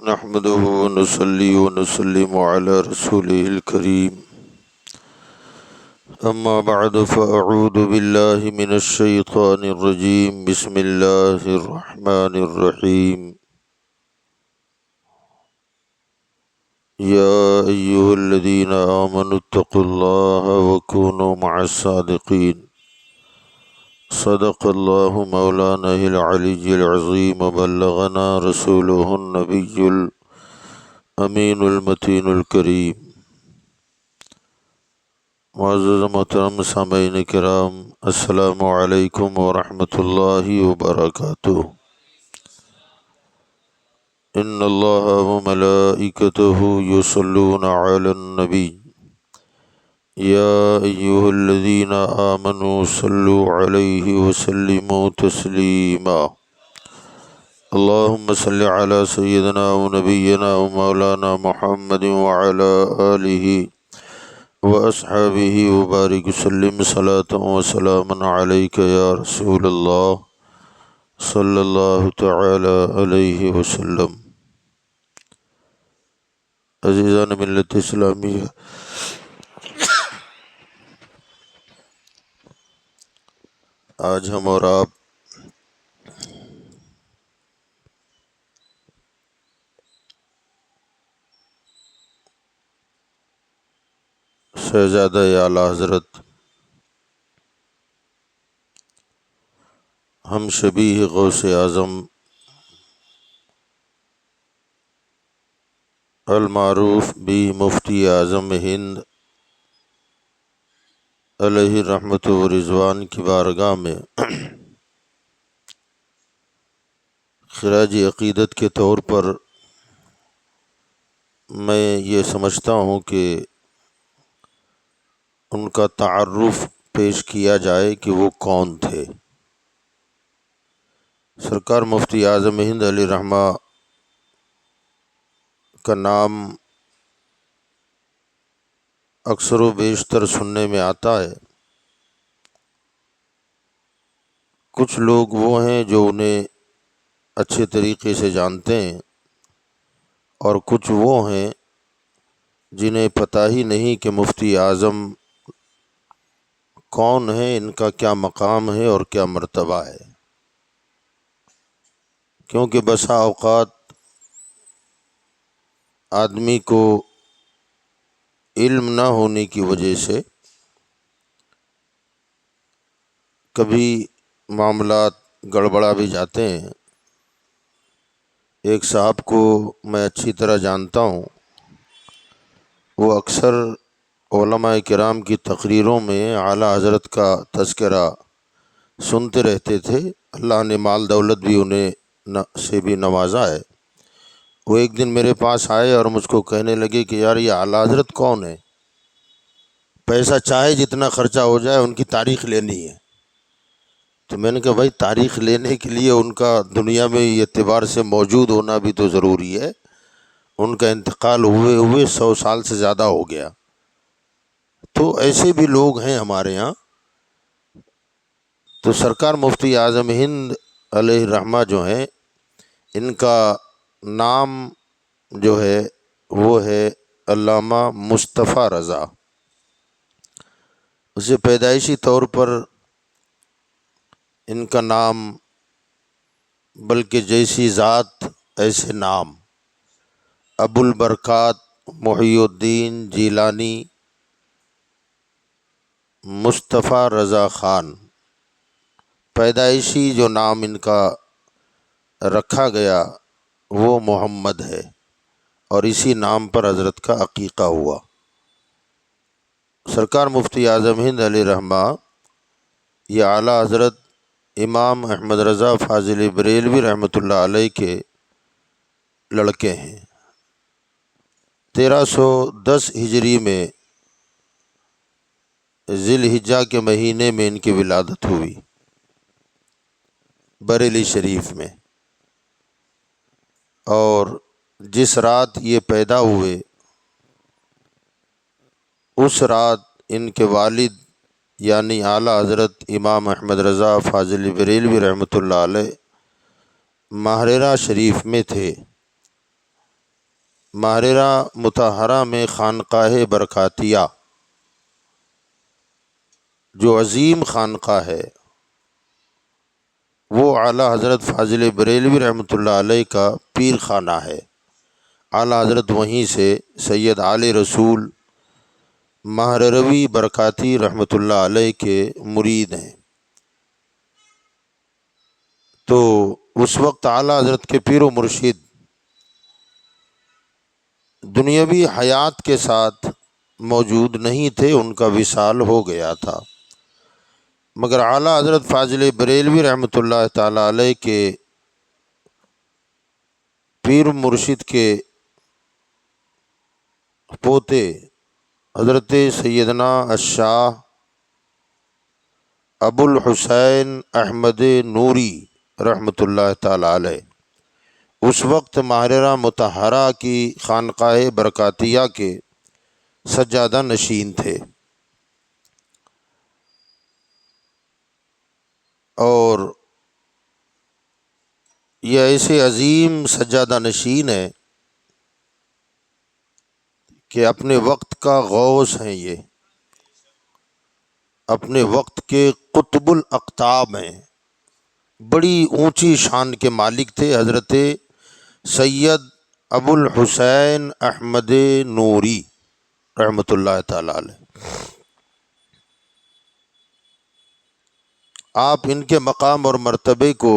نحمده ونصلي ونسلم على رسوله الكريم. أما بعد فأعوذ بالله من الشيطان الرجيم. بسم الله الرحمن الرحيم. يا أيها الذين آمنوا اتقوا الله وكونوا مع الصادقين. صدق الله مولانا العلي العظيم وبلغنا رسوله النبي الأمين المتين الكريم. معزز محترم سامعین کرام، السلام علیکم ورحمۃ اللہ وبرکاتہ۔ ان اللہ وملائکتہ یصلون علی النبی یا ایھا الذین آمنوا صلوا علیہ وسلموا تسلیما۔ اللہم صل علی سیدنا ونبینا ومولانا محمد وعلی آلہ وَأَصْحَابِهِ وبارک وسلم صلاۃ وسلاما علیک یا رسول اللہ صلی اللہ تعالی علیہ وسلم۔ عزیزان ملت اسلامیہ، آج ہم اور آپ شہزادہ اعلیٰ حضرت ہم شبیہ غوث اعظم المعروف بھی مفتی اعظم ہند علیہ رحمت و رضوان کی بارگاہ میں خراج عقیدت کے طور پر میں یہ سمجھتا ہوں کہ ان کا تعارف پیش کیا جائے کہ وہ کون تھے۔ سرکار مفتی اعظم ہند علیہ رحمہ کا نام اکثر و بیشتر سننے میں آتا ہے۔ کچھ لوگ وہ ہیں جو انہیں اچھے طریقے سے جانتے ہیں، اور کچھ وہ ہیں جنہیں پتہ ہی نہیں کہ مفتی اعظم کون ہیں، ان کا کیا مقام ہے اور کیا مرتبہ ہے۔ کیونکہ بسا اوقات آدمی کو علم نہ ہونے کی وجہ سے کبھی معاملات گڑبڑا بھی جاتے ہیں۔ ایک صاحب کو میں اچھی طرح جانتا ہوں، وہ اکثر علماء کرام کی تقریروں میں اعلیٰ حضرت کا تذکرہ سنتے رہتے تھے۔ اللہ نے مال دولت بھی انہیں سے بھی نوازا ہے۔ وہ ایک دن میرے پاس آئے اور مجھ کو کہنے لگے کہ یار یہ اعلیٰ حضرت کون ہے؟ پیسہ چاہے جتنا خرچہ ہو جائے ان کی تاریخ لینی ہے۔ تو میں نے کہا بھائی تاریخ لینے کے لیے ان کا دنیا میں اعتبار سے موجود ہونا بھی تو ضروری ہے۔ ان کا انتقال ہوئے 100 سال سے زیادہ ہو گیا۔ تو ایسے بھی لوگ ہیں ہمارے ہاں۔ تو سرکار مفتی اعظم ہند علیہ رحمہ جو ہیں، ان کا نام جو ہے وہ ہے علامہ مصطفیٰ رضا۔ اسے پیدائشی طور پر ان کا نام، بلکہ جیسی ذات ایسے نام، ابو البرکات محی الدین جیلانی مصطفیٰ رضا خان، پیدائشی جو نام ان کا رکھا گیا وہ محمد ہے، اور اسی نام پر حضرت کا عقیقہ ہوا۔ سرکار مفتی اعظم ہند علیہ رحمہ یہ اعلیٰ حضرت امام احمد رضا فاضل بریلوی رحمۃ اللہ علیہ کے لڑکے ہیں۔ 1310 ہجری میں ذی الحجہ کے مہینے میں ان کی ولادت ہوئی، بریلی شریف میں۔ اور جس رات یہ پیدا ہوئے اس رات ان کے والد یعنی اعلیٰ حضرت امام احمد رضا فاضل بریلوی رحمۃ اللہ علیہ ماہرہ شریف میں تھے۔ ماہرہ مطہرہ میں خانقاہ برکاتیہ جو عظیم خانقاہ ہے، وہ اعلیٰ حضرت فاضل بریلوی رحمۃ اللہ علیہ کا پیر خانہ ہے۔ اعلیٰ حضرت وہیں سے سید علی رسول مہروی برکاتی رحمۃ اللہ علیہ کے مرید ہیں۔ تو اس وقت اعلیٰ حضرت کے پیر و مرشد دنیاوی حیات کے ساتھ موجود نہیں تھے، ان کا وصال ہو گیا تھا، مگر اعلیٰ حضرت فاضل بریلوی رحمۃ اللہ تعالی علیہ کے پیر مرشد کے پوتے حضرت سیدنا الشاہ ابو الحسین احمد نوری رحمۃ اللہ تعالی علیہ اس وقت ماہرہ مطہرہ کی خانقاہ برکاتیہ کے سجادہ نشین تھے، اور یہ ایسے عظیم سجادہ نشین ہیں کہ اپنے وقت کا غوث ہیں، یہ اپنے وقت کے قطب الاقطاب ہیں، بڑی اونچی شان کے مالک تھے حضرت سید ابو الحسین احمد نوری رحمۃ اللہ تعالی علیہ۔ آپ ان کے مقام اور مرتبے کو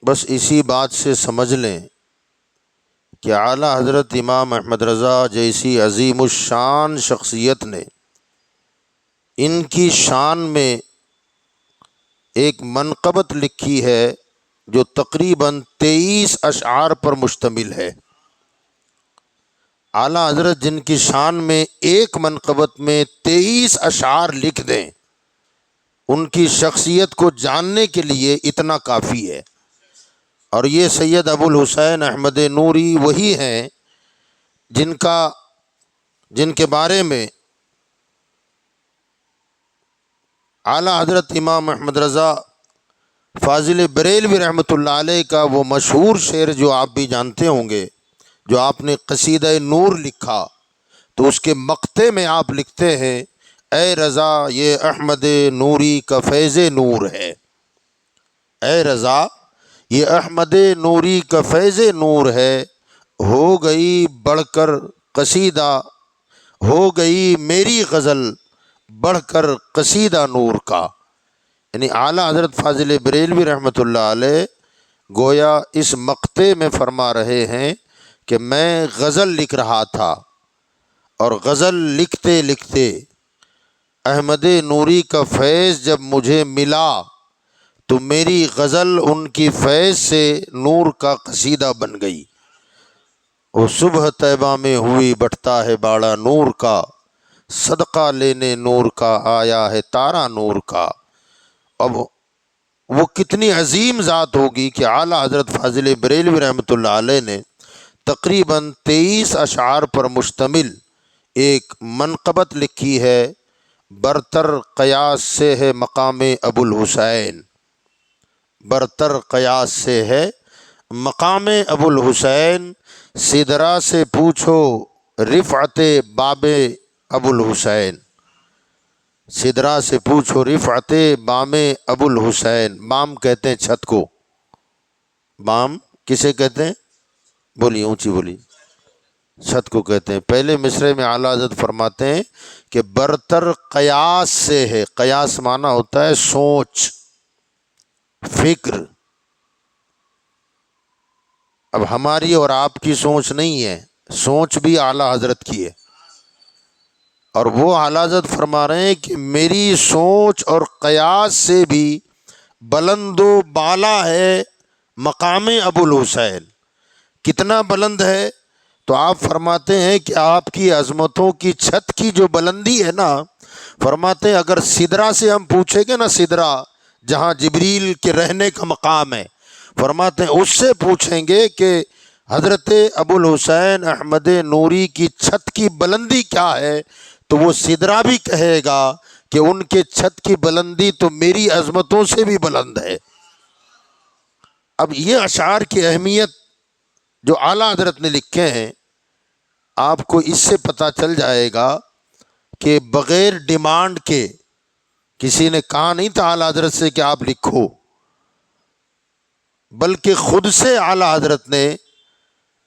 بس اسی بات سے سمجھ لیں کہ اعلیٰ حضرت امام احمد رضا جیسی عظیم الشان شخصیت نے ان کی شان میں ایک منقبت لکھی ہے جو تقریباً 23 اشعار پر مشتمل ہے۔ اعلیٰ حضرت جن کی شان میں ایک منقبت میں 23 اشعار لکھ دیں، ان کی شخصیت کو جاننے کے لیے اتنا کافی ہے۔ اور یہ سید ابو الحسین احمد نوری وہی ہیں جن کے بارے میں اعلیٰ حضرت امام احمد رضا فاضل بریلوی رحمۃ اللہ علیہ کا وہ مشہور شعر جو آپ بھی جانتے ہوں گے، جو آپ نے قصیدہ نور لکھا، تو اس کے مقطع میں آپ لکھتے ہیں، اے رضا یہ احمد نوری کا فیض نور ہے، اے رضا یہ احمد نوری کا فیض نور ہے، ہو گئی بڑھ کر قصیدہ، ہو گئی میری غزل بڑھ کر قصیدہ نور کا۔ یعنی اعلیٰ حضرت فاضل بریلوی رحمۃ اللہ علیہ گویا اس مقطع میں فرما رہے ہیں کہ میں غزل لکھ رہا تھا، اور غزل لکھتے لکھتے احمد نوری کا فیض جب مجھے ملا تو میری غزل ان کی فیض سے نور کا قصیدہ بن گئی۔ وہ صبح طیبہ میں ہوئی بٹتا ہے باڑا نور کا، صدقہ لینے نور کا آیا ہے تارا نور کا۔ اب وہ کتنی عظیم ذات ہوگی کہ اعلیٰ حضرت فاضل بریلوی رحمۃ اللہ علیہ نے تقریباً 23 اشعار پر مشتمل ایک منقبت لکھی ہے، برتر قیاس سے ہے مقام ابو الحسین، برتر قیاس سے ہے مقام ابو الحسین، سدرا سے پوچھو رفعت باب ابو الحسین، سدرا سے پوچھو رفعت بام ابو الحسین۔ بام کہتے ہیں چھت کو، بام کسے کہتے ہیں؟ بولی اونچی بولی، چھت کو کہتے ہیں۔ پہلے مصرعے میں اعلیٰ حضرت فرماتے ہیں کہ برتر قیاس سے ہے، قیاس معنی ہوتا ہے سوچ، فکر۔ اب ہماری اور آپ کی سوچ نہیں ہے، سوچ بھی اعلیٰ حضرت کی ہے، اور وہ اعلیٰ حضرت فرما رہے ہیں کہ میری سوچ اور قیاس سے بھی بلند و بالا ہے مقام ابو الحسین۔ کتنا بلند ہے؟ تو آپ فرماتے ہیں کہ آپ کی عظمتوں کی چھت کی جو بلندی ہے نا، فرماتے ہیں اگر سدرا سے ہم پوچھیں گے نا، سدرا جہاں جبریل کے رہنے کا مقام ہے، فرماتے ہیں اس سے پوچھیں گے کہ حضرت ابو الحسین احمد نوری کی چھت کی بلندی کیا ہے، تو وہ سدرا بھی کہے گا کہ ان کے چھت کی بلندی تو میری عظمتوں سے بھی بلند ہے۔ اب یہ اشعار کی اہمیت جو اعلیٰ حضرت نے لکھے ہیں، آپ کو اس سے پتہ چل جائے گا کہ بغیر ڈیمانڈ کے کسی نے کہا نہیں تھا اعلیٰ حضرت سے کہ آپ لکھو، بلکہ خود سے اعلیٰ حضرت نے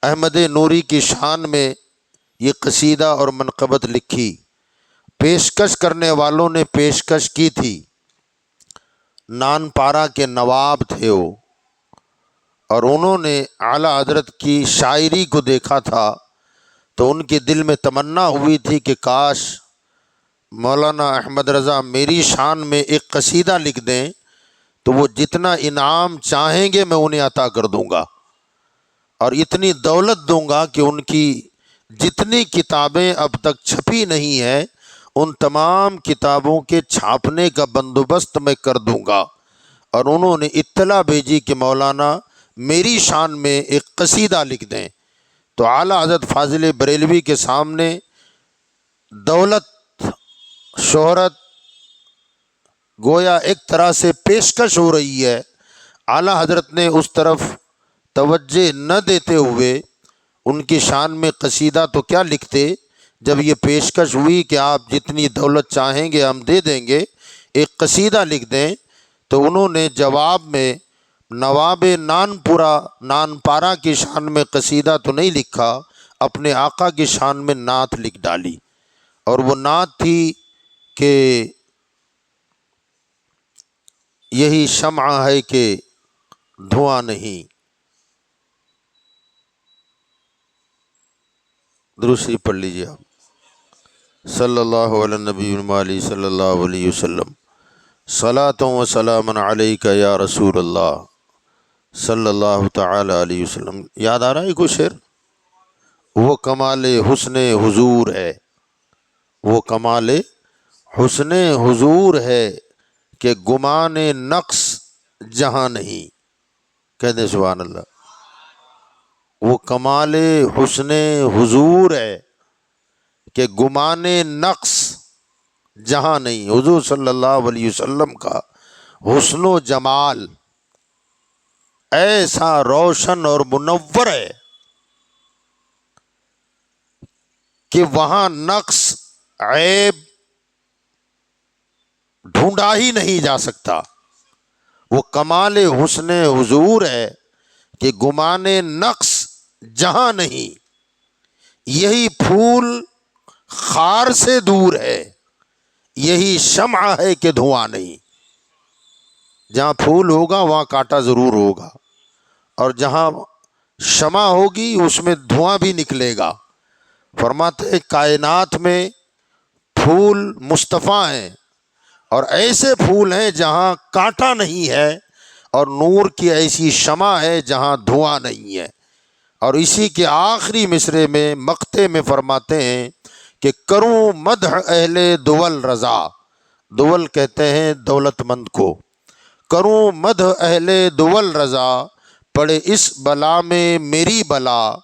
احمد نوری کی شان میں یہ قصیدہ اور منقبت لکھی۔ پیشکش کرنے والوں نے پیشکش کی تھی، نان پارا کے نواب تھے وہ، اور انہوں نے اعلیٰ حضرت کی شاعری کو دیکھا تھا تو ان کے دل میں تمنا ہوئی تھی کہ کاش مولانا احمد رضا میری شان میں ایک قصیدہ لکھ دیں تو وہ جتنا انعام چاہیں گے میں انہیں عطا کر دوں گا، اور اتنی دولت دوں گا کہ ان کی جتنی کتابیں اب تک چھپی نہیں ہیں ان تمام کتابوں کے چھاپنے کا بندوبست میں کر دوں گا۔ اور انہوں نے اطلاع بھیجی کہ مولانا میری شان میں ایک قصیدہ لکھ دیں، تو اعلیٰ حضرت فاضل بریلوی کے سامنے دولت، شہرت گویا ایک طرح سے پیشکش ہو رہی ہے۔ اعلیٰ حضرت نے اس طرف توجہ نہ دیتے ہوئے ان کی شان میں قصیدہ تو کیا لکھتے، جب یہ پیشکش ہوئی کہ آپ جتنی دولت چاہیں گے ہم دے دیں گے، ایک قصیدہ لکھ دیں، تو انہوں نے جواب میں نواب نان پارا کی شان میں قصیدہ تو نہیں لکھا، اپنے آقا کی شان میں نعت لکھ ڈالی، اور وہ نعت تھی کہ یہی شمع ہے کہ دھواں نہیں۔ درود شریف پڑھ لیجیے آپ، صلی اللہ علیہ نبی علیہ صلی اللہ علیہ وسلم، صلاۃ و سلام علیک یا رسول اللہ صلی اللہ تعالی علیہ وسلم۔ یاد آ رہا ہے کوئی شعر؟ وہ کمال حسن حضور ہے، وہ کمال حسن حضور ہے کہ گمان نقص جہاں نہیں۔ کہہ دیں سبحان اللہ۔ وہ کمال حسن حضور ہے کہ گمان نقص جہاں نہیں۔ حضور صلی اللہ علیہ وسلم کا حسن و جمال ایسا روشن اور منور ہے کہ وہاں نقص، عیب ڈھونڈا ہی نہیں جا سکتا۔ وہ کمال حسن حضور ہے کہ گمان نقص جہاں نہیں، یہی پھول خار سے دور ہے، یہی شمع ہے کہ دھواں نہیں۔ جہاں پھول ہوگا وہاں کانٹا ضرور ہوگا، اور جہاں شمع ہوگی اس میں دھواں بھی نکلے گا۔ فرماتے ہیں کائنات میں پھول مصطفیٰ ہیں، اور ایسے پھول ہیں جہاں کانٹا نہیں ہے، اور نور کی ایسی شمع ہے جہاں دھواں نہیں ہے۔ اور اسی کے آخری مصرے میں مقطع میں فرماتے ہیں کہ کروں مدح اہل دول رضا، دول کہتے ہیں دولت مند کو، کروں مدح اہل دول رضا، پڑے اس بلا میں میری بلا،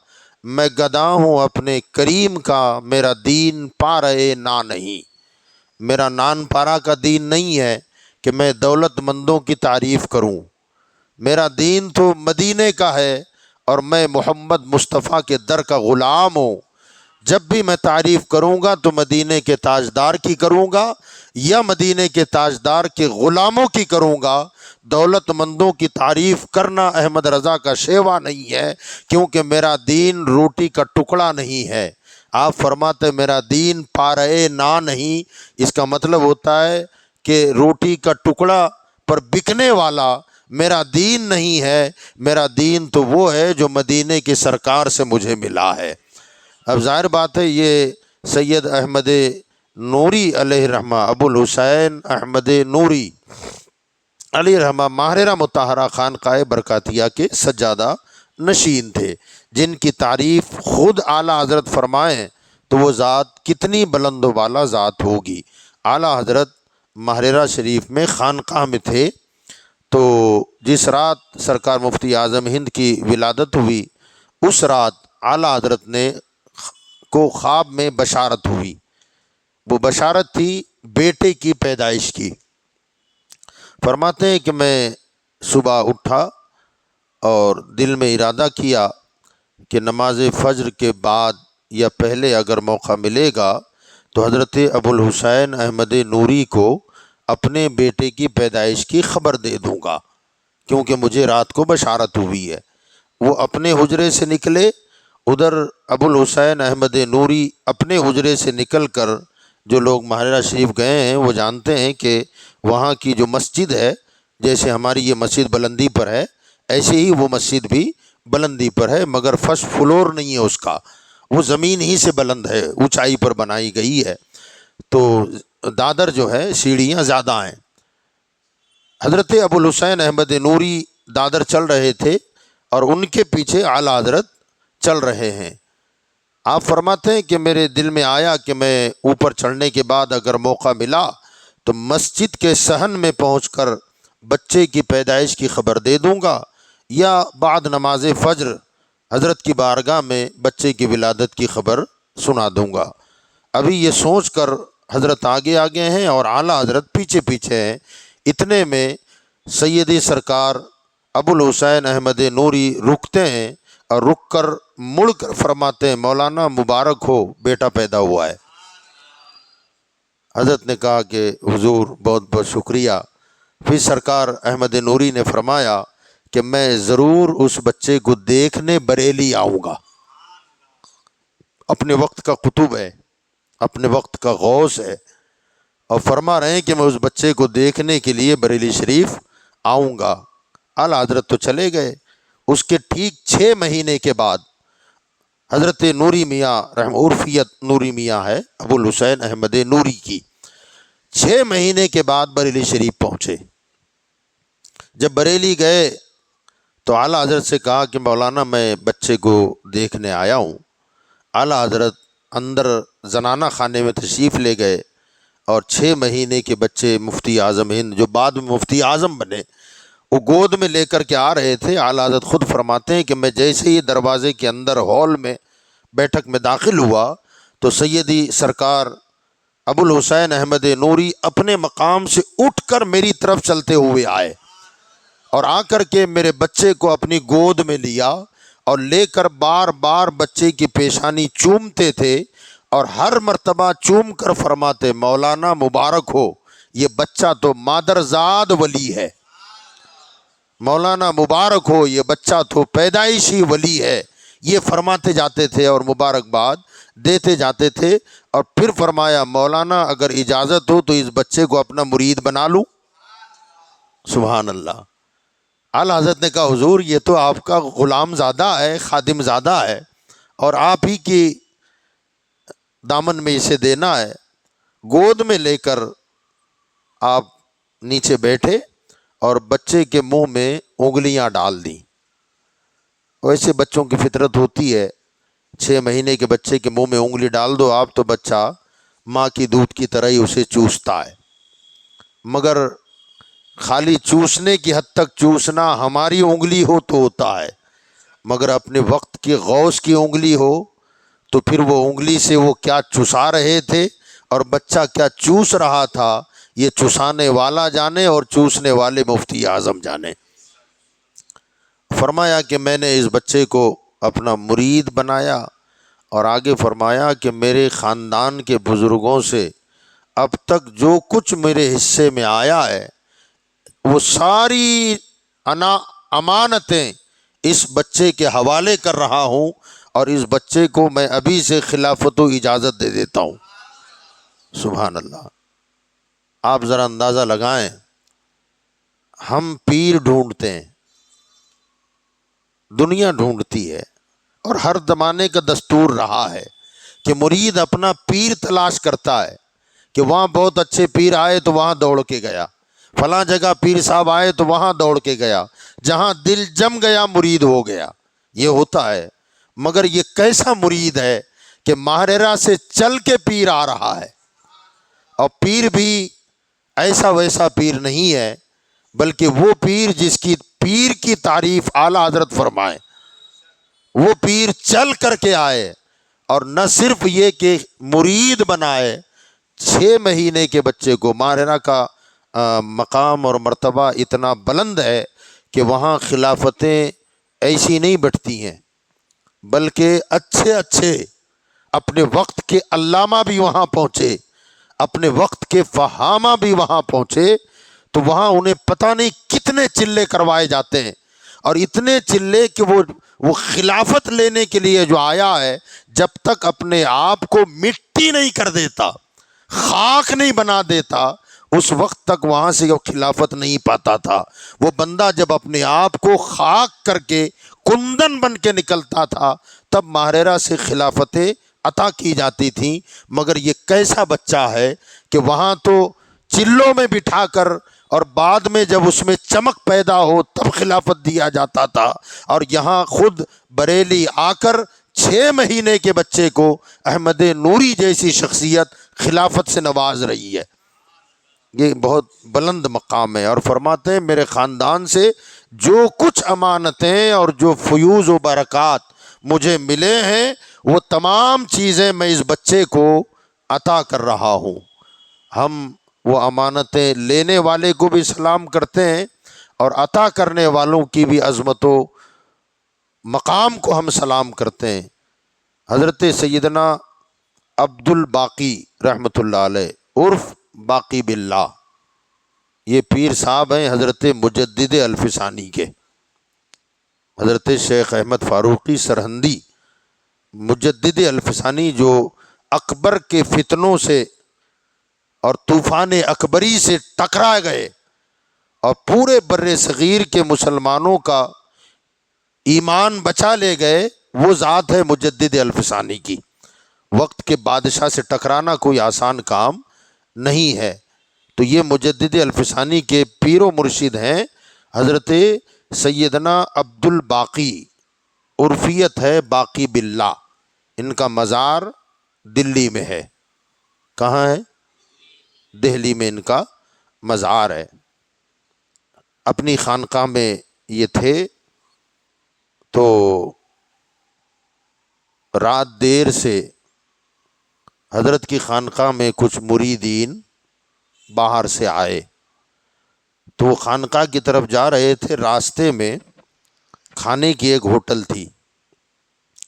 میں گدا ہوں اپنے کریم کا، میرا دین پا رہے نہ نہیں۔ میرا نان پارا کا دین نہیں ہے کہ میں دولت مندوں کی تعریف کروں، میرا دین تو مدینے کا ہے، اور میں محمد مصطفیٰ کے در کا غلام ہوں۔ جب بھی میں تعریف کروں گا تو مدینے کے تاجدار کی کروں گا، یا مدینے کے تاجدار کے غلاموں کی کروں گا۔ دولت مندوں کی تعریف کرنا احمد رضا کا شیوا نہیں ہے، کیونکہ میرا دین روٹی کا ٹکڑا نہیں ہے۔ آپ فرماتے میرا دین پارے نہ نہیں، اس کا مطلب ہوتا ہے کہ روٹی کا ٹکڑا پر بکنے والا میرا دین نہیں ہے۔ میرا دین تو وہ ہے جو مدینے کی سرکار سے مجھے ملا ہے۔ اب ظاہر بات ہے یہ سید احمد نوری علیہ رحمہ، ابو الحسین احمد نوری علیہ رحمہ ماہرہ مطہرہ خانقاہ برکاتیہ کے سجادہ نشین تھے، جن کی تعریف خود اعلیٰ حضرت فرمائیں تو وہ ذات کتنی بلند و بالا ذات ہوگی۔ اعلیٰ حضرت ماہرہ شریف میں خانقاہ میں تھے، تو جس رات سرکار مفتی اعظم ہند کی ولادت ہوئی، اس رات اعلیٰ حضرت نے کو خواب میں بشارت ہوئی۔ وہ بشارت تھی بیٹے کی پیدائش کی۔ فرماتے ہیں کہ میں صبح اٹھا اور دل میں ارادہ کیا کہ نماز فجر کے بعد یا پہلے اگر موقع ملے گا تو حضرت ابوالحسین احمد نوری کو اپنے بیٹے کی پیدائش کی خبر دے دوں گا، کیونکہ مجھے رات کو بشارت ہوئی ہے۔ وہ اپنے حجرے سے نکلے، ادھر ابوالحسین احمد نوری اپنے حجرے سے نکل کر، جو لوگ ماہرہ شریف گئے ہیں وہ جانتے ہیں کہ وہاں کی جو مسجد ہے، جیسے ہماری یہ مسجد بلندی پر ہے، ایسے ہی وہ مسجد بھی بلندی پر ہے، مگر فرسٹ فلور نہیں ہے اس کا، وہ زمین ہی سے بلند ہے، اونچائی پر بنائی گئی ہے، تو دادر جو ہے سیڑھیاں زیادہ ہیں۔ حضرت ابوالحسین احمد نوری دادر چل رہے تھے اور ان کے پیچھے اعلیٰ حضرت چل رہے ہیں۔ آپ فرماتے ہیں کہ میرے دل میں آیا کہ میں اوپر چڑھنے کے بعد اگر موقع ملا تو مسجد کے صحن میں پہنچ کر بچے کی پیدائش کی خبر دے دوں گا، یا بعد نماز فجر حضرت کی بارگاہ میں بچے کی ولادت کی خبر سنا دوں گا۔ ابھی یہ سوچ کر حضرت آگے آگے ہیں اور اعلیٰ حضرت پیچھے پیچھے ہیں، اتنے میں سیدی سرکار ابوالحسین احمد نوری رکتے ہیں اور رک کر مڑ کر فرماتے ہیں مولانا مبارک ہو، بیٹا پیدا ہوا ہے۔ حضرت نے کہا کہ حضور بہت بہت شکریہ۔ پھر سرکار احمد نوری نے فرمایا کہ میں ضرور اس بچے کو دیکھنے بریلی آؤں گا۔ اپنے وقت کا قطب ہے، اپنے وقت کا غوث ہے، اور فرما رہے ہیں کہ میں اس بچے کو دیکھنے کے لیے بریلی شریف آؤں گا۔ اعلیٰ حضرت تو چلے گئے۔ اس کے ٹھیک 6 مہینے کے بعد حضرت نوری میاں عرفیت نوری میاں ہے ابوالحسین احمد نوری کی، 6 مہینے کے بعد بریلی شریف پہنچے۔ جب بریلی گئے تو اعلیٰ حضرت سے کہا کہ مولانا میں بچے کو دیکھنے آیا ہوں۔ اعلیٰ حضرت اندر زنانہ خانے میں تشریف لے گئے اور 6 مہینے کے بچے مفتی اعظم ہند، جو بعد میں مفتی اعظم بنے، وہ گود میں لے کر کے آ رہے تھے۔ اعلیٰ حضرت خود فرماتے ہیں کہ میں جیسے ہی دروازے کے اندر ہال میں بیٹھک میں داخل ہوا تو سیدی سرکار ابوالحسین احمد نوری اپنے مقام سے اٹھ کر میری طرف چلتے ہوئے آئے اور آ کر کے میرے بچے کو اپنی گود میں لیا اور لے کر بار بار بچے کی پیشانی چومتے تھے، اور ہر مرتبہ چوم کر فرماتے مولانا مبارک ہو، یہ بچہ تو مادرزاد ولی ہے، مولانا مبارک ہو، یہ بچہ تو پیدائشی ولی ہے، یہ فرماتے جاتے تھے اور مبارکباد دیتے جاتے تھے۔ اور پھر فرمایا مولانا اگر اجازت ہو تو اس بچے کو اپنا مرید بنا لوں۔ سبحان اللہ۔ اعلیٰ حضرت نے کہا حضور یہ تو آپ کا غلام زادہ ہے، خادم زادہ ہے، اور آپ ہی کی دامن میں اسے دینا ہے۔ گود میں لے کر آپ نیچے بیٹھے اور بچے کے منہ میں انگلیاں ڈال دیں۔ ویسے بچوں کی فطرت ہوتی ہے، 6 مہینے کے بچے کے منہ میں انگلی ڈال دو آپ تو بچہ ماں کی دودھ کی طرح ہی اسے چوستا ہے، مگر خالی چوسنے کی حد تک چوسنا ہماری انگلی ہو تو ہوتا ہے، مگر اپنے وقت کی غوث کی انگلی ہو تو پھر وہ انگلی سے وہ کیا چسا رہے تھے اور بچہ کیا چوس رہا تھا، یہ چسانے والا جانے اور چوسنے والے مفتی اعظم جانے۔ فرمایا کہ میں نے اس بچے کو اپنا مرید بنایا، اور آگے فرمایا کہ میرے خاندان کے بزرگوں سے اب تک جو کچھ میرے حصے میں آیا ہے وہ ساری امانتیں اس بچے کے حوالے کر رہا ہوں، اور اس بچے کو میں ابھی سے خلافت و اجازت دے دیتا ہوں۔ سبحان اللہ۔ آپ ذرا اندازہ لگائیں، ہم پیر ڈھونڈتے ہیں، دنیا ڈھونڈتی ہے، اور ہر زمانے کا دستور رہا ہے کہ مرید اپنا پیر تلاش کرتا ہے، کہ وہاں بہت اچھے پیر آئے تو وہاں دوڑ کے گیا، فلاں جگہ پیر صاحب آئے تو وہاں دوڑ کے گیا، جہاں دل جم گیا مرید ہو گیا، یہ ہوتا ہے۔ مگر یہ کیسا مرید ہے کہ ماہرہ سے چل کے پیر آ رہا ہے، اور پیر بھی ایسا ویسا پیر نہیں ہے، بلکہ وہ پیر جس کی پیر کی تعریف اعلیٰ حضرت فرمائے، وہ پیر چل کر کے آئے، اور نہ صرف یہ کہ مرید بنائے، 6 مہینے کے بچے کو ماہرہ کا مقام اور مرتبہ اتنا بلند ہے کہ وہاں خلافتیں ایسی نہیں بٹتی ہیں، بلکہ اچھے اچھے اپنے وقت کے علامہ بھی وہاں پہنچے، اپنے وقت کے فہامہ بھی وہاں پہنچے، تو وہاں انہیں پتہ نہیں کتنے چلے کروائے جاتے ہیں، اور اتنے چلے کہ وہ خلافت لینے کے لیے جو آیا ہے، جب تک اپنے آپ کو مٹی نہیں کر دیتا، خاک نہیں بنا دیتا، اس وقت تک وہاں سے وہ خلافت نہیں پاتا تھا۔ وہ بندہ جب اپنے آپ کو خاک کر کے کندن بن کے نکلتا تھا، تب ماہرہ سے خلافتیں عطا کی جاتی تھیں۔ مگر یہ کیسا بچہ ہے کہ وہاں تو چلوں میں بٹھا کر، اور بعد میں جب اس میں چمک پیدا ہو تب خلافت دیا جاتا تھا، اور یہاں خود بریلی آ کر 6 مہینے کے بچے کو احمد نوری جیسی شخصیت خلافت سے نواز رہی ہے۔ یہ بہت بلند مقام ہے، اور فرماتے ہیں میرے خاندان سے جو کچھ امانتیں اور جو فیوز و برکات مجھے ملے ہیں، وہ تمام چیزیں میں اس بچے کو عطا کر رہا ہوں۔ ہم وہ امانتیں لینے والے کو بھی سلام کرتے ہیں، اور عطا کرنے والوں کی بھی عظمت و مقام کو ہم سلام کرتے ہیں۔ حضرت سیدنا عبد الباقی رحمۃ اللہ علیہ عرف باقی باللہ، یہ پیر صاحب ہیں حضرت مجدد الفسانی کے، حضرت شیخ احمد فاروقی سرہندی مجدد الفسانی، جو اکبر کے فتنوں سے اور طوفان اکبری سے ٹکرا گئے اور پورے بر صغیر کے مسلمانوں کا ایمان بچا لے گئے، وہ ذات ہے مجدد الفسانی کی۔ وقت کے بادشاہ سے ٹکرانا کوئی آسان کام نہیں ہے، تو یہ مجدد الفسانی کے پیر و مرشد ہیں حضرت سیدنا عبد الباقی، عرفیت ہے باقی باللہ۔ ان کا مزار دلی میں ہے۔ کہاں ہے؟ دہلی میں ان کا مزار ہے۔ اپنی خانقاہ میں یہ تھے، تو رات دیر سے حضرت کی خانقاہ میں کچھ مریدین باہر سے آئے، تو وہ خانقاہ کی طرف جا رہے تھے۔ راستے میں کھانے کی ایک ہوٹل تھی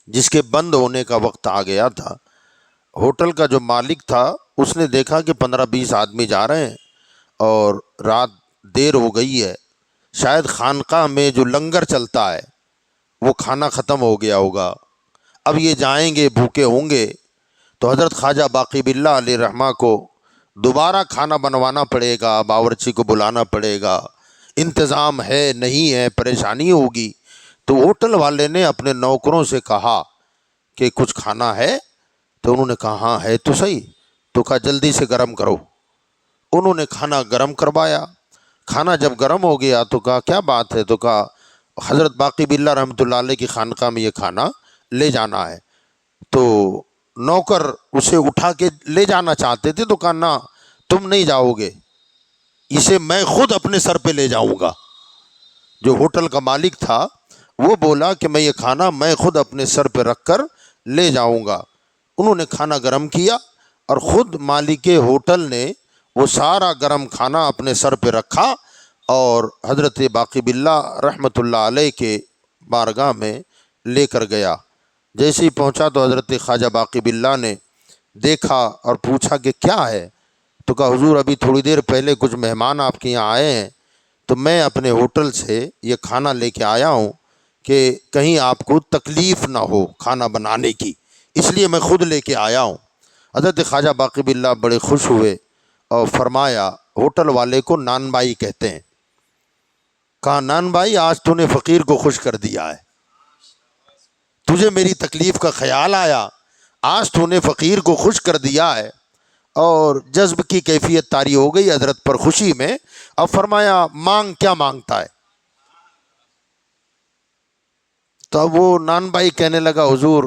جس کے بند ہونے کا وقت آ گیا تھا۔ ہوٹل کا جو مالک تھا اس نے دیکھا کہ 15-20 آدمی جا رہے ہیں اور رات دیر ہو گئی ہے، شاید خانقاہ میں جو لنگر چلتا ہے وہ کھانا ختم ہو گیا ہوگا، اب یہ جائیں گے بھوکے ہوں گے، تو حضرت خواجہ باقی باللہ علیہ رحمہ کو دوبارہ کھانا بنوانا پڑے گا، باورچی کو بلانا پڑے گا، انتظام ہے نہیں ہے، پریشانی ہوگی۔ تو ہوٹل والے نے اپنے نوکروں سے کہا کہ کچھ کھانا ہے؟ تو انہوں نے کہا ہاں ہے تو صحیح، تو کہا جلدی سے گرم کرو۔ انہوں نے کھانا گرم کروایا۔ کھانا جب گرم ہو گیا تو کہا کیا بات ہے؟ تو کہا حضرت باقی باللہ رحمۃ اللہ علیہ کی خانقاہ میں یہ کھانا لے جانا ہے۔ تو نوکر اسے اٹھا کے لے جانا چاہتے تھے، تو کہا نہ، تم نہیں جاؤ گے، اسے میں خود اپنے سر پہ لے جاؤں گا۔ جو ہوٹل کا مالک تھا وہ بولا کہ میں یہ کھانا میں خود اپنے سر پہ رکھ کر لے جاؤں گا۔ انہوں نے کھانا گرم کیا، اور خود مالک ہوٹل نے وہ سارا گرم کھانا اپنے سر پہ رکھا اور حضرت باقی باللہ رحمۃ اللہ علیہ کے بارگاہ میں لے کر گیا۔ جیسے ہی پہنچا تو حضرت خواجہ باقی باللہ نے دیکھا اور پوچھا کہ کیا ہے؟ تو کہا حضور ابھی تھوڑی دیر پہلے کچھ مہمان آپ کے یہاں آئے ہیں، تو میں اپنے ہوٹل سے یہ کھانا لے کے آیا ہوں کہ کہیں آپ کو تکلیف نہ ہو کھانا بنانے کی، اس لیے میں خود لے کے آیا ہوں۔ حضرت خواجہ باقی باللہ بڑے خوش ہوئے اور فرمایا، ہوٹل والے کو نان بھائی کہتے ہیں، کہا نان بھائی آج تو نے فقیر کو خوش کر دیا ہے، تجھے میری تکلیف کا خیال آیا، آج تو نے فقیر کو خوش کر دیا ہے۔ اور جذب کی کیفیت طاری ہو گئی حضرت پر خوشی میں۔ اب فرمایا مانگ، کیا مانگتا ہے؟ تو اب وہ نان بھائی کہنے لگا حضور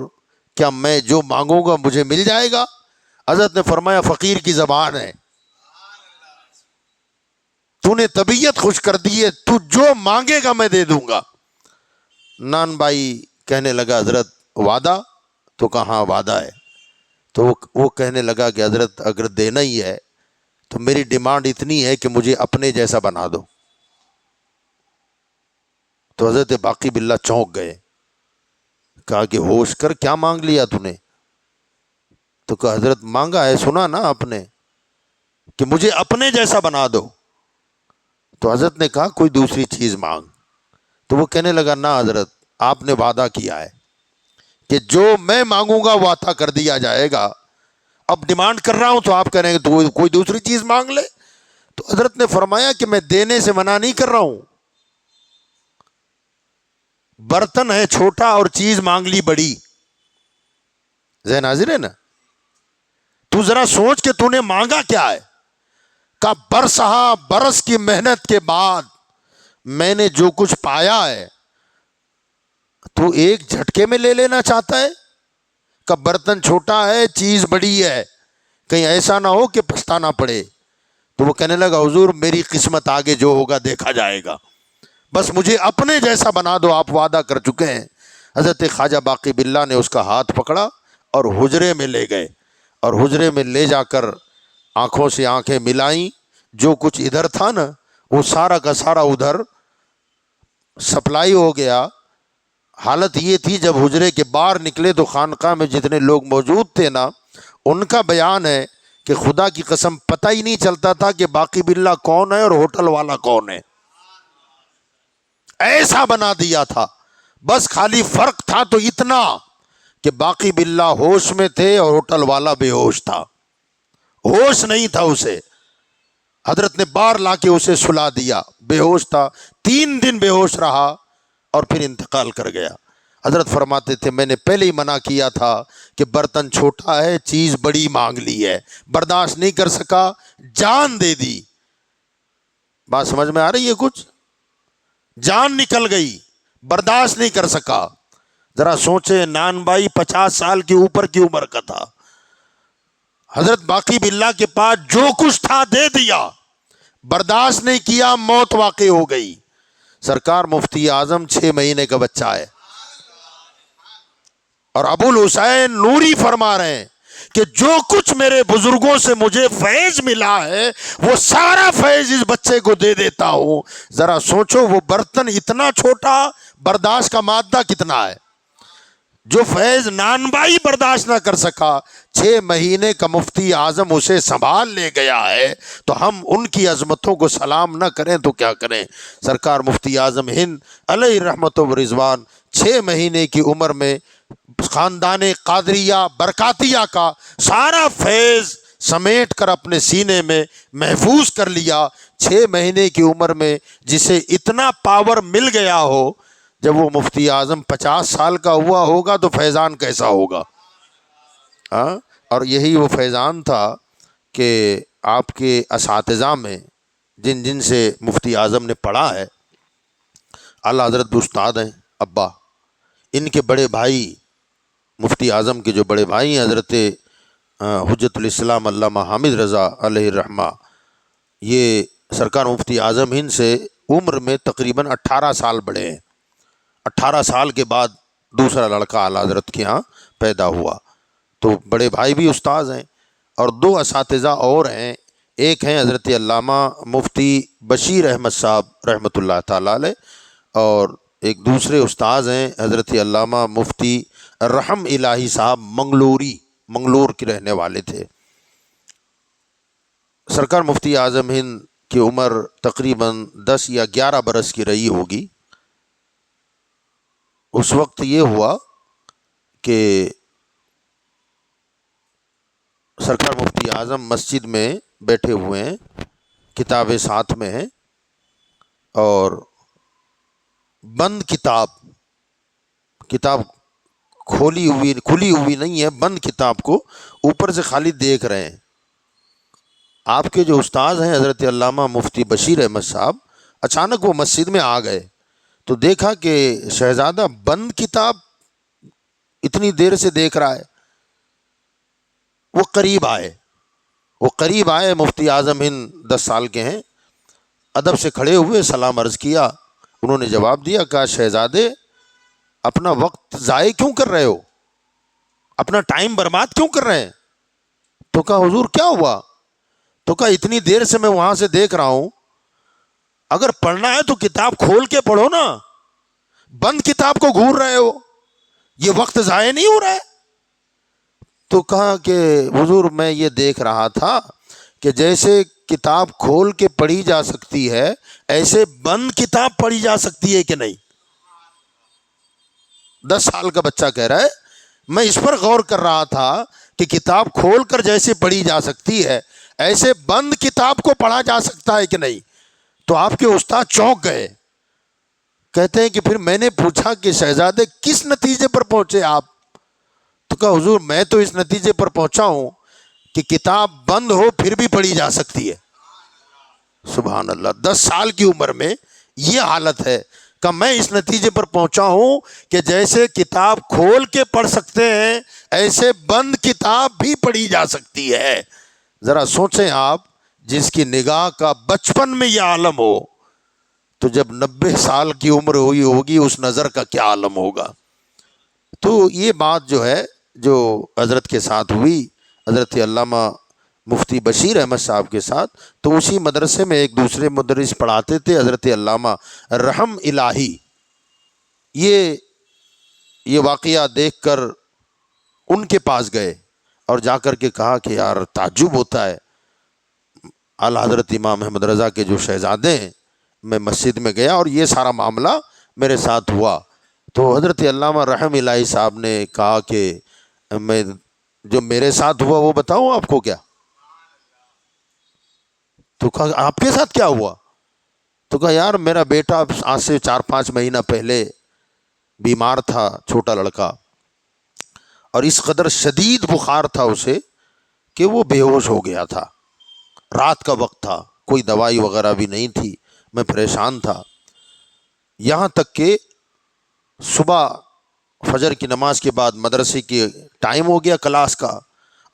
کیا میں جو مانگوں گا مجھے مل جائے گا؟ حضرت نے فرمایا فقیر کی زبان ہے، تو نے طبیعت خوش کر دی ہے، تو جو مانگے گا میں دے دوں گا۔ نان بھائی کہنے لگا حضرت وعدہ؟ تو کہاں وعدہ ہے۔ تو وہ کہنے لگا کہ حضرت اگر دینا ہی ہے تو میری ڈیمانڈ اتنی ہے کہ مجھے اپنے جیسا بنا دو۔ تو حضرت باقی باللہ چونک گئے، کہا کہ ہوش کر، کیا مانگ لیا تو نے؟ تو کہا حضرت مانگا ہے، سنا نا آپ نے کہ مجھے اپنے جیسا بنا دو۔ تو حضرت نے کہا کوئی دوسری چیز مانگ۔ تو وہ کہنے لگا نہ حضرت، آپ نے وعدہ کیا ہے کہ جو میں مانگوں گا وہ عطا کر دیا جائے گا، اب ڈیمانڈ کر رہا ہوں تو آپ کہہ رہے ہیں تو کوئی دوسری چیز مانگ لے۔ تو حضرت نے فرمایا کہ میں دینے سے منع نہیں کر رہا ہوں، برتن ہے چھوٹا اور چیز مانگ لی بڑی، ذہن حاضر ہے نا؟ تو ذرا سوچ کہ تو نے مانگا کیا ہے۔ کہ برسہا برس کی محنت کے بعد میں نے جو کچھ پایا ہے تو ایک جھٹکے میں لے لینا چاہتا ہے؟ کہ برتن چھوٹا ہے چیز بڑی ہے، کہیں ایسا نہ ہو کہ پچھتانا پڑے۔ تو وہ کہنے لگا حضور میری قسمت آگے جو ہوگا دیکھا جائے گا، بس مجھے اپنے جیسا بنا دو، آپ وعدہ کر چکے ہیں۔ حضرت خواجہ باقی باللہ نے اس کا ہاتھ پکڑا اور حجرے میں لے گئے، اور حجرے میں لے جا کر آنکھوں سے آنکھیں ملائیں، جو کچھ ادھر تھا نا وہ سارا کا سارا ادھر سپلائی ہو گیا۔ حالت یہ تھی جب حجرے کے باہر نکلے تو خانقاہ میں جتنے لوگ موجود تھے نا، ان کا بیان ہے کہ خدا کی قسم پتہ ہی نہیں چلتا تھا کہ باقی باللہ کون ہے اور ہوٹل والا کون ہے، ایسا بنا دیا تھا۔ بس خالی فرق تھا تو اتنا کہ باقی باللہ ہوش میں تھے اور ہوٹل والا بے ہوش تھا، ہوش نہیں تھا اسے۔ حضرت نے بار لا کے اسے سلا دیا، بے ہوش تھا، 3 دن بے ہوش رہا اور پھر انتقال کر گیا۔ حضرت فرماتے تھے میں نے پہلے ہی منع کیا تھا کہ برتن چھوٹا ہے چیز بڑی مانگ لی ہے، برداشت نہیں کر سکا، جان دے دی۔ بات سمجھ میں آ رہی ہے؟ کچھ جان نکل گئی، برداشت نہیں کر سکا۔ ذرا سوچے نان بھائی 50 سال کے اوپر کی عمر کا تھا، حضرت باقی باللہ کے پاس جو کچھ تھا دے دیا، برداشت نہیں کیا، موت واقع ہو گئی۔ سرکار مفتی اعظم 6 مہینے کا بچہ ہے، اور ابو الحسین نوری فرما رہے ہیں کہ جو کچھ میرے بزرگوں سے مجھے فیض ملا ہے وہ سارا فیض اس بچے کو دے دیتا ہوں۔ ذرا سوچو وہ برتن اتنا چھوٹا، برداشت کا مادہ کتنا ہے؟ جو فیض نان بائی برداشت نہ کر سکا، 6 مہینے کا مفتی اعظم اسے سنبھال لے گیا ہے، تو ہم ان کی عظمتوں کو سلام نہ کریں تو کیا کریں؟ سرکار مفتی اعظم ہند علیہ رحمت و رضوان 6 مہینے کی عمر میں خاندان قادریہ برکاتیہ کا سارا فیض سمیٹ کر اپنے سینے میں محفوظ کر لیا۔ 6 مہینے کی عمر میں جسے اتنا پاور مل گیا ہو، جب وہ مفتی اعظم 50 سال کا ہوا ہوگا تو فیضان کیسا ہوگا؟ ہاں، اور یہی وہ فیضان تھا کہ آپ کے اساتذہ میں جن جن سے مفتی اعظم نے پڑھا ہے، اعلیٰ حضرت استاد ہیں ابا، ان کے بڑے بھائی مفتی اعظم کے جو بڑے بھائی ہیں حضرت حجت الاسلام علامہ حامد رضا علیہ الرحمہ، یہ سرکار مفتی اعظم ہند سے عمر میں تقریباً 18 سال بڑے ہیں۔ 18 سال کے بعد دوسرا لڑکا اعلیٰ حضرت کے ہاں پیدا ہوا، تو بڑے بھائی بھی استاذ ہیں، اور 2 اساتذہ اور ہیں، ایک ہیں حضرت علامہ مفتی بشیر احمد صاحب رحمۃ اللہ تعالیٰ علیہ، اور ایک دوسرے استاذ ہیں حضرت علامہ مفتی رحم الہی صاحب منگلور کے رہنے والے تھے۔ سرکار مفتی اعظم ہند کی عمر تقریباً 10 یا 11 برس کی رہی ہوگی۔ اس وقت یہ ہوا کہ سرکار مفتی اعظم مسجد میں بیٹھے ہوئے ہیں، کتابیں ساتھ میں ہیں، اور بند کتاب کھلی ہوئی نہیں ہے، بند کتاب کو اوپر سے خالی دیکھ رہے ہیں۔ آپ کے جو استاذ ہیں حضرت علامہ مفتی بشیر احمد صاحب اچانک وہ مسجد میں آ گئے تو دیکھا کہ شہزادہ بند کتاب اتنی دیر سے دیکھ رہا ہے۔ وہ قریب آئے، مفتی اعظم ہند 10 سال کے ہیں، ادب سے کھڑے ہوئے، سلام عرض کیا۔ انہوں نے جواب دیا، کہا شہزادے اپنا وقت ضائع کیوں کر رہے ہو، اپنا ٹائم برباد کیوں کر رہے ہیں؟ تو کہا حضور کیا ہوا؟ تو کہا اتنی دیر سے میں وہاں سے دیکھ رہا ہوں، اگر پڑھنا ہے تو کتاب کھول کے پڑھو نا، بند کتاب کو گھور رہے ہو۔ یہ وقت ضائع نہیں ہو رہا ہے؟ تو کہا کہ حضور میں یہ دیکھ رہا تھا کہ جیسے کتاب کھول کے پڑھی جا سکتی ہے ایسے بند کتاب پڑھی جا سکتی ہے کہ نہیں؟ 10 سال کا بچہ کہہ رہا ہے میں اس پر غور کر رہا تھا کہ کتاب کھول کر جیسے پڑھی جا سکتی ہے ایسے بند کتاب کو پڑھا جا سکتا ہے کہ نہیں؟ تو آپ کے استاد چونک گئے. کہتے ہیں کہ پھر میں نے پوچھا کہ شہزادے کس نتیجے پر پہنچے آپ؟ تو کہا حضور میں تو اس نتیجے پر پہنچا ہوں کہ کتاب بند ہو پھر بھی پڑھی جا سکتی ہے. سبحان اللہ. 10 سال کی عمر میں یہ حالت ہے کہ میں اس نتیجے پر پہنچا ہوں کہ جیسے کتاب کھول کے پڑھ سکتے ہیں ایسے بند کتاب بھی پڑھی جا سکتی ہے. ذرا سوچیں آپ، جس کی نگاہ کا بچپن میں یہ عالم ہو تو جب 90 سال کی عمر ہوئی ہوگی اس نظر کا کیا عالم ہوگا. تو یہ بات جو ہے جو حضرت کے ساتھ ہوئی، حضرت علامہ مفتی بشیر احمد صاحب کے ساتھ، تو اسی مدرسے میں ایک دوسرے مدرس پڑھاتے تھے حضرت علامہ رحم الہی. یہ واقعہ دیکھ کر ان کے پاس گئے اور جا کر کے کہا کہ یار تعجب ہوتا ہے، اعلیٰ حضرت امام احمد رضا کے جو شہزادے ہیں، میں مسجد میں گیا اور یہ سارا معاملہ میرے ساتھ ہوا. تو حضرت علامہ رحم الہی صاحب نے کہا کہ میں جو میرے ساتھ ہوا وہ بتاؤں آپ کو کیا؟ تو کہا آپ کے ساتھ کیا ہوا؟ تو کہا یار میرا بیٹا آج سے 4-5 مہینہ پہلے بیمار تھا، چھوٹا لڑکا، اور اس قدر شدید بخار تھا اسے کہ وہ بے ہوش ہو گیا تھا. رات کا وقت تھا، کوئی دوائی وغیرہ بھی نہیں تھی، میں پریشان تھا. یہاں تک کہ صبح فجر کی نماز کے بعد مدرسے کی ٹائم ہو گیا کلاس کا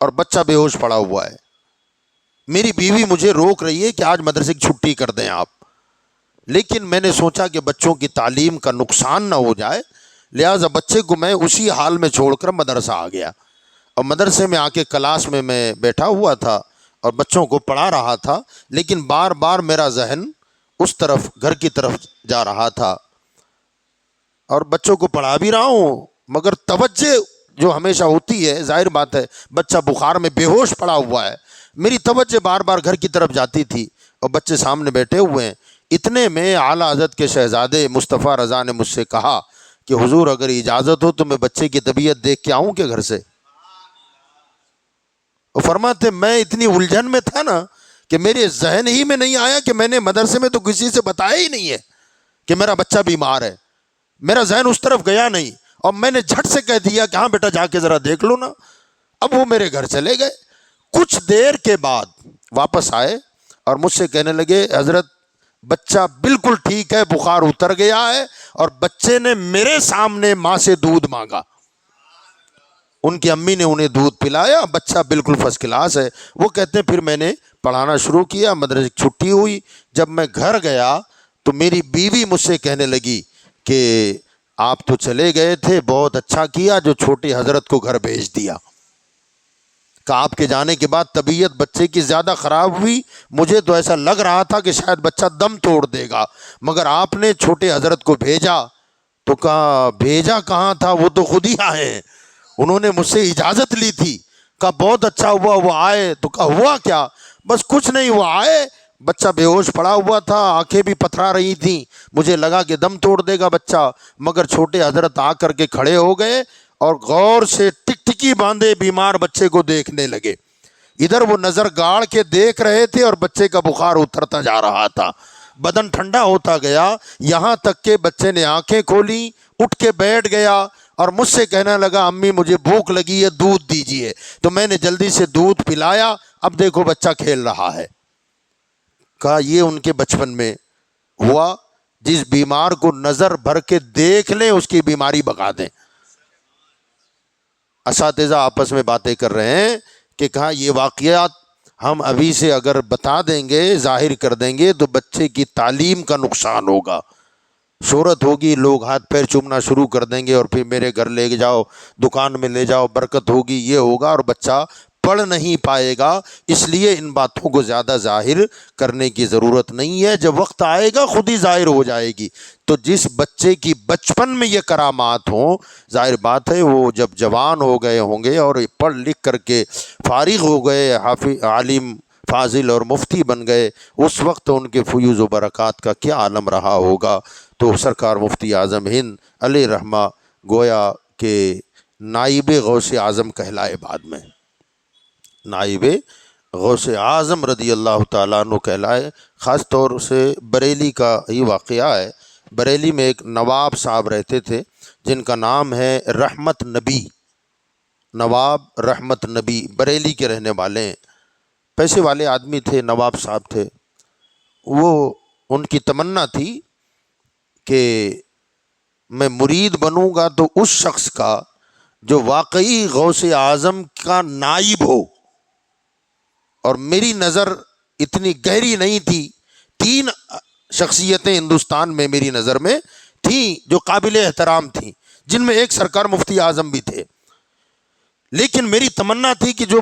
اور بچہ بے ہوش پڑا ہوا ہے. میری بیوی مجھے روک رہی ہے کہ آج مدرسے کی چھٹی کر دیں آپ، لیکن میں نے سوچا کہ بچوں کی تعلیم کا نقصان نہ ہو جائے، لہٰذا بچے کو میں اسی حال میں چھوڑ کر مدرسہ آ گیا. اور مدرسے میں آ کے کلاس میں بیٹھا ہوا تھا اور بچوں کو پڑھا رہا تھا، لیکن بار بار میرا ذہن اس طرف گھر کی طرف جا رہا تھا اور بچوں کو پڑھا بھی رہا ہوں، مگر توجہ جو ہمیشہ ہوتی ہے، ظاہر بات ہے بچہ بخار میں بے ہوش پڑا ہوا ہے، میری توجہ بار بار گھر کی طرف جاتی تھی اور بچے سامنے بیٹھے ہوئے ہیں. اتنے میں اعلیٰ حضرت کے شہزادے مصطفیٰ رضا نے مجھ سے کہا کہ حضور اگر اجازت ہو تو میں بچے کی طبیعت دیکھ کے آؤں کہ گھر سے؟ وہ فرماتے میں اتنی الجھن میں تھا نا کہ میرے ذہن ہی میں نہیں آیا کہ میں نے مدرسے میں تو کسی سے بتایا ہی نہیں ہے کہ میرا بچہ بیمار ہے. میرا ذہن اس طرف گیا نہیں اور میں نے جھٹ سے کہہ دیا کہ ہاں بیٹا جا کے ذرا دیکھ لو نا. اب وہ میرے گھر چلے گئے. کچھ دیر کے بعد واپس آئے اور مجھ سے کہنے لگے حضرت بچہ بالکل ٹھیک ہے، بخار اتر گیا ہے، اور بچے نے میرے سامنے ماں سے دودھ مانگا، ان کی امی نے انہیں دودھ پلایا، بچہ بالکل فرسٹ کلاس ہے. وہ کہتے ہیں پھر میں نے پڑھانا شروع کیا، مدرسے کی چھٹی ہوئی. جب میں گھر گیا تو میری بیوی مجھ سے کہنے لگی کہ آپ تو چلے گئے تھے، بہت اچھا کیا جو چھوٹے حضرت کو گھر بھیج دیا. کہ آپ کے جانے کے بعد طبیعت بچے کی زیادہ خراب ہوئی، مجھے تو ایسا لگ رہا تھا کہ شاید بچہ دم توڑ دے گا، مگر آپ نے چھوٹے حضرت کو بھیجا. تو کہا بھیجا کہاں تھا، وہ تو خود ہی آئے، انہوں نے مجھ سے اجازت لی تھی. کہا بہت اچھا ہوا وہ آئے. تو کہا ہوا کیا؟ بس کچھ نہیں، وہ آئے، بچہ بے ہوش پڑا ہوا تھا، آنکھیں بھی پتھرا رہی تھیں، مجھے لگا کہ دم توڑ دے گا بچہ، مگر چھوٹے حضرت آ کر کے کھڑے ہو گئے اور غور سے ٹکٹکی باندھے بیمار بچے کو دیکھنے لگے. ادھر وہ نظر گاڑ کے دیکھ رہے تھے اور بچے کا بخار اترتا جا رہا تھا، بدن ٹھنڈا ہوتا گیا، یہاں تک کہ بچے نے آنکھیں کھولی، اٹھ کے بیٹھ گیا اور مجھ سے کہنے لگا امی مجھے بھوک لگی ہے، دودھ دیجیے. تو میں نے جلدی سے دودھ پلایا، اب دیکھو بچہ کھیل رہا ہے. کہا یہ ان کے بچپن میں ہوا. جس بیمار کو نظر بھر کے دیکھ لیں اس کی بیماری بھگا دیں. اساتذہ آپس میں باتیں کر رہے ہیں کہ کہا یہ واقعات ہم ابھی سے اگر بتا دیں گے، ظاہر کر دیں گے تو بچے کی تعلیم کا نقصان ہوگا، شہرت ہوگی، لوگ ہاتھ پیر چومنا شروع کر دیں گے اور پھر میرے گھر لے جاؤ، دکان میں لے جاؤ، برکت ہوگی، یہ ہوگا، اور بچہ پڑھ نہیں پائے گا، اس لیے ان باتوں کو زیادہ ظاہر کرنے کی ضرورت نہیں ہے، جب وقت آئے گا خود ہی ظاہر ہو جائے گی۔ تو جس بچے کی بچپن میں یہ کرامات ہوں، ظاہر بات ہے وہ جب جوان ہو گئے ہوں گے اور پڑھ لکھ کر کے فارغ ہو گئے، حافظ عالم فاضل اور مفتی بن گئے، اس وقت ان کے فیوز و برکات کا کیا عالم رہا ہوگا۔ تو سرکار مفتی اعظم ہند علیہ رحمہ گویا کہ نائب غوث اعظم کہلائے، بعد میں نائب غوث اعظم رضی اللہ تعالیٰ عنہ کہلائے۔ خاص طور سے بریلی کا ہی واقعہ ہے۔ بریلی میں ایک نواب صاحب رہتے تھے جن کا نام ہے رحمت نبی، نواب رحمت نبی، بریلی کے رہنے والے ہیں، پیسے والے آدمی تھے، نواب صاحب تھے۔ وہ ان کی تمنا تھی کہ میں مرید بنوں گا تو اس شخص کا جو واقعی غوث اعظم کا نائب ہو، اور میری نظر اتنی گہری نہیں تھی، 3 شخصیتیں ہندوستان میں میری نظر میں تھیں جو قابل احترام تھیں، جن میں ایک سرکار مفتی اعظم بھی تھے، لیکن میری تمنا تھی کہ جو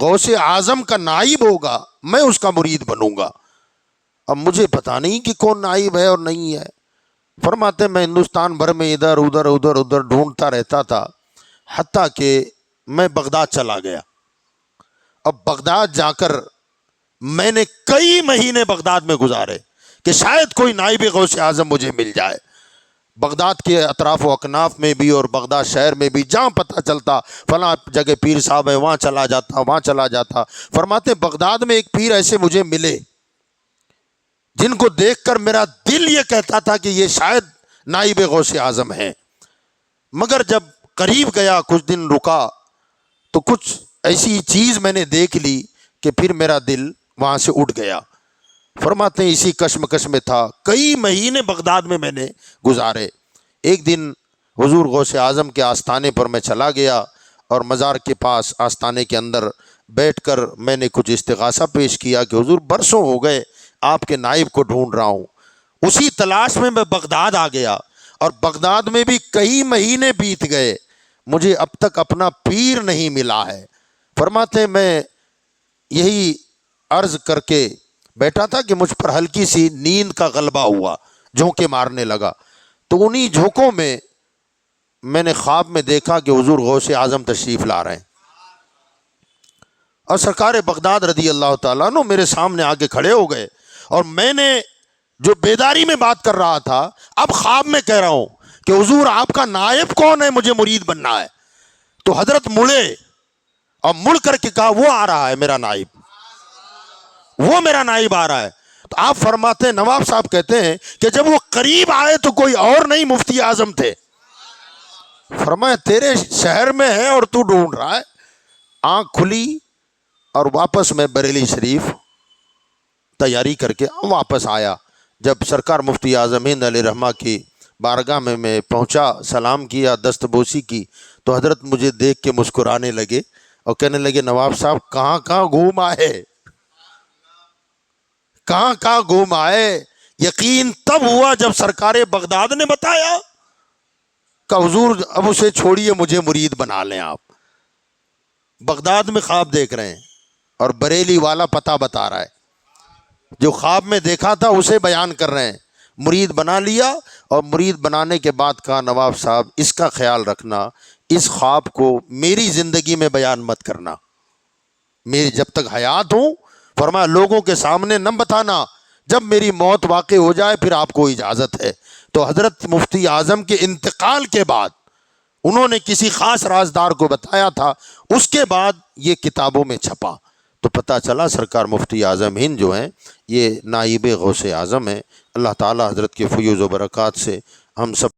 غوث اعظم کا نائب ہوگا میں اس کا مرید بنوں گا۔ اب مجھے پتہ نہیں کہ کون نائب ہے اور نہیں ہے۔ فرماتے میں ہندوستان بھر میں ادھر ادھر ڈھونڈتا رہتا تھا، حتیٰ کہ میں بغداد چلا گیا۔ اب بغداد جا کر میں نے کئی مہینے بغداد میں گزارے کہ شاید کوئی نائب غوث اعظم مجھے مل جائے۔ بغداد کے اطراف و اکناف میں بھی اور بغداد شہر میں بھی جہاں پتہ چلتا فلاں جگہ پیر صاحب ہے، وہاں چلا جاتا۔ فرماتے بغداد میں ایک پیر ایسے مجھے ملے جن کو دیکھ کر میرا دل یہ کہتا تھا کہ یہ شاید نائب غوث اعظم ہیں، مگر جب قریب گیا، کچھ دن رکا، تو کچھ ایسی چیز میں نے دیکھ لی کہ پھر میرا دل وہاں سے اٹھ گیا۔ فرماتے ہیں اسی کشمکش میں تھا، کئی مہینے بغداد میں نے گزارے۔ ایک دن حضور غوث اعظم کے آستانے پر میں چلا گیا اور مزار کے پاس آستانے کے اندر بیٹھ کر میں نے کچھ استغاثہ پیش کیا کہ حضور برسوں ہو گئے آپ کے نائب کو ڈھونڈ رہا ہوں۔ اسی تلاش میں بغداد آ گیا، اور بغداد میں بھی کئی مہینے بیت گئے، مجھے اب تک اپنا پیر نہیں ملا ہے۔ فرماتے ہیں میں یہی عرض کر کے بیٹھا تھا کہ مجھ پر ہلکی سی نیند کا غلبہ ہوا، جھونکے مارنے لگا، تو انہی جھونکوں میں نے خواب میں دیکھا کہ حضور غوث اعظم تشریف لا رہے ہیں، اور سرکار بغداد رضی اللہ تعالیٰ عنہ میرے سامنے آ کے کھڑے ہو گئے، اور میں نے جو بیداری میں بات کر رہا تھا اب خواب میں کہہ رہا ہوں کہ حضور آپ کا نائب کون ہے، مجھے مرید بننا ہے۔ تو حضرت مڑے اور مڑ کر کے کہا وہ آ رہا ہے میرا نائب، وہ میرا نائب آ رہا ہے۔ تو آپ فرماتے ہیں، نواب صاحب کہتے ہیں کہ جب وہ قریب آئے تو کوئی اور نہیں مفتی اعظم تھے۔ فرمایا تیرے شہر میں ہے اور تو ڈھونڈ رہا ہے۔ آنکھ کھلی اور واپس میں بریلی شریف تیاری کر کے واپس آیا۔ جب سرکار مفتی اعظم ہند علیہ رحمہ کی بارگاہ میں پہنچا، سلام کیا، دست بوسی کی، تو حضرت مجھے دیکھ کے مسکرانے لگے اور کہنے لگے نواب صاحب کہاں کہاں گھوم آئے، کہاں کہاں گھوم آئے۔ یقین تب ہوا جب سرکار بغداد نے بتایا کہ حضور اب اسے چھوڑیے، مجھے مرید بنا لیں آپ۔ بغداد میں خواب دیکھ رہے ہیں اور بریلی والا پتہ بتا رہا ہے، جو خواب میں دیکھا تھا اسے بیان کر رہے ہیں۔ مرید بنا لیا، اور مرید بنانے کے بعد کہا نواب صاحب اس کا خیال رکھنا، اس خواب کو میری زندگی میں بیان مت کرنا، میری جب تک حیات ہوں، فرمایا لوگوں کے سامنے نہ بتانا، جب میری موت واقع ہو جائے پھر آپ کو اجازت ہے۔ تو حضرت مفتی اعظم کے انتقال کے بعد انہوں نے کسی خاص رازدار کو بتایا تھا، اس کے بعد یہ کتابوں میں چھپا، تو پتہ چلا سرکار مفتی اعظم ہند جو ہیں یہ نائب غوث اعظم ہیں۔ اللہ تعالی حضرت کے فیوز و برکات سے ہم سب